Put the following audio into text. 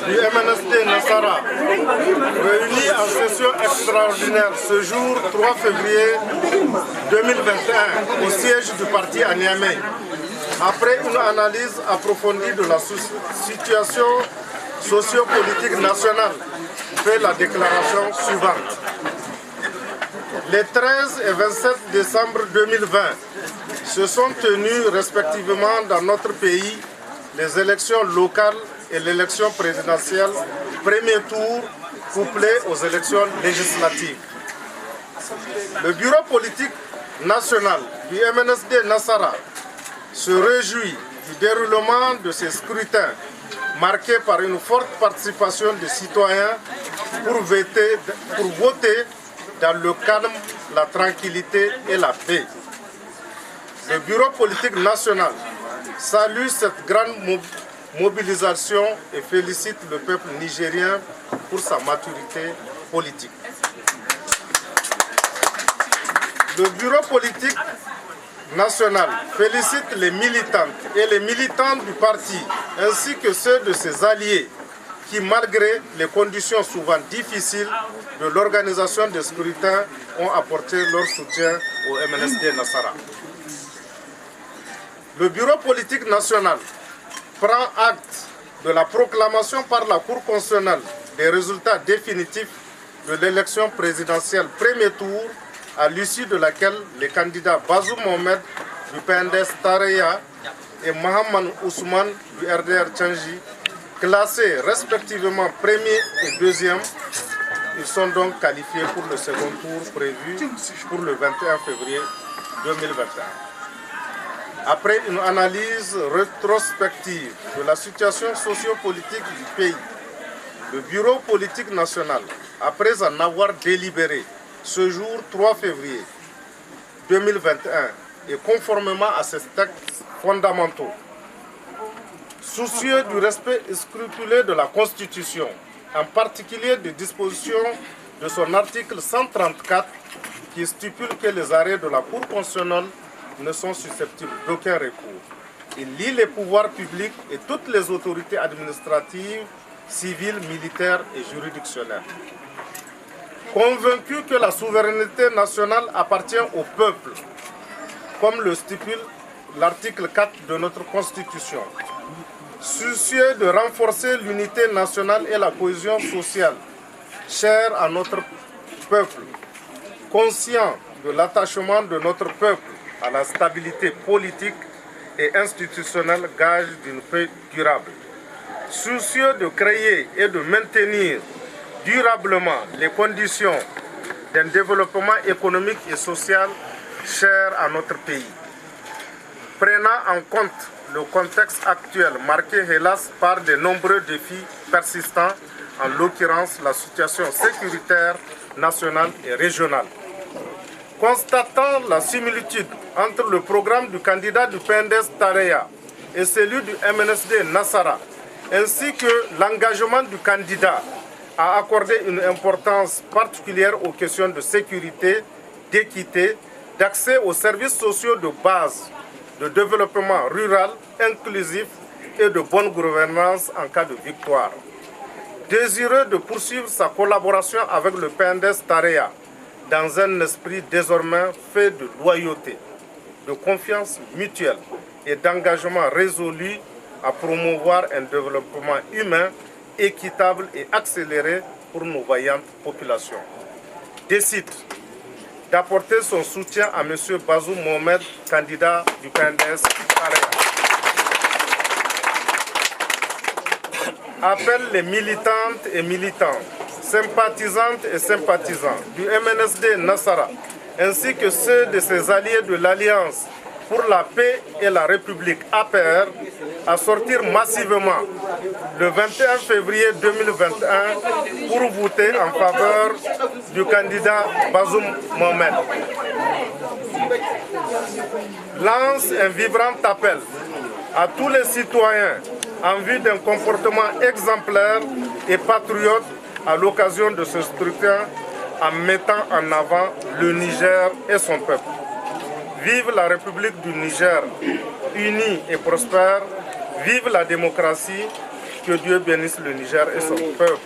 du MNSD Nassara, réunis en session extraordinaire ce jour 3 février 2021 au siège du parti à Niamey, après une analyse approfondie de la situation sociopolitique nationale, fait la déclaration suivante. Les 13 et 27 décembre 2020 se sont tenues respectivement dans notre pays les élections locales et l'élection présidentielle, premier tour couplé aux élections législatives. Le bureau politique national du MNSD Nassara se réjouit du déroulement de ces scrutins marqués par une forte participation des citoyens pour voter dans le calme, la tranquillité et la paix. Le bureau politique national salue cette grande mobilisation et félicite le peuple nigérien pour sa maturité politique. Le bureau politique national félicite les militantes et les militants du parti ainsi que ceux de ses alliés qui, malgré les conditions souvent difficiles de l'organisation des scrutins, ont apporté leur soutien au MNSD Nassara. Le bureau politique national prend acte de la proclamation par la Cour constitutionnelle des résultats définitifs de l'élection présidentielle premier tour, à l'issue de laquelle les candidats Bazoum Mohamed du PNDS Tareya et Mohamed Ousmane du RDR Tchangi, classés respectivement premier et deuxième, ils sont donc qualifiés pour le second tour prévu pour le 21 février 2021. Après une analyse rétrospective de la situation sociopolitique du pays, le bureau politique national, après en avoir délibéré ce jour 3 février 2021 et conformément à ces textes fondamentaux, soucieux du respect scrupuleux de la Constitution, en particulier des dispositions de son article 134 qui stipule que les arrêts de la Cour constitutionnelle ne sont susceptibles d'aucun recours. Il lie les pouvoirs publics et toutes les autorités administratives, civiles, militaires et juridictionnelles. Convaincu que la souveraineté nationale appartient au peuple, comme le stipule l'article 4 de notre Constitution, soucieux de renforcer l'unité nationale et la cohésion sociale, chère à notre peuple, conscient de l'attachement de notre peuple à la stabilité politique et institutionnelle, gage d'une paix durable, soucieux de créer et de maintenir durablement les conditions d'un développement économique et social cher à notre pays, prenant en compte le contexte actuel marqué hélas par de nombreux défis persistants, en l'occurrence la situation sécuritaire nationale et régionale. Constatant la similitude entre le programme du candidat du PNDS Tareya et celui du MNSD Nassara, ainsi que l'engagement du candidat à accorder une importance particulière aux questions de sécurité, d'équité, d'accès aux services sociaux de base, de développement rural, inclusif et de bonne gouvernance en cas de victoire. Désireux de poursuivre sa collaboration avec le PNDS Tareya dans un esprit désormais fait de loyauté, de confiance mutuelle et d'engagement résolu à promouvoir un développement humain, équitable et accéléré pour nos vaillantes populations. Décide d'apporter son soutien à M. Bazoum Mohamed, candidat du PNDS Tareya. Appelle les militantes et militants, sympathisantes et sympathisants du MNSD Nassara, ainsi que ceux de ses alliés de l'Alliance pour la paix et la République APR, à sortir massivement le 21 février 2021 pour voter en faveur du candidat Bazoum Mohamed. Lance un vibrant appel à tous les citoyens en vue d'un comportement exemplaire et patriote à l'occasion de ce scrutin, en mettant en avant le Niger et son peuple. Vive la République du Niger, unie et prospère. Vive la démocratie. Que Dieu bénisse le Niger et son peuple.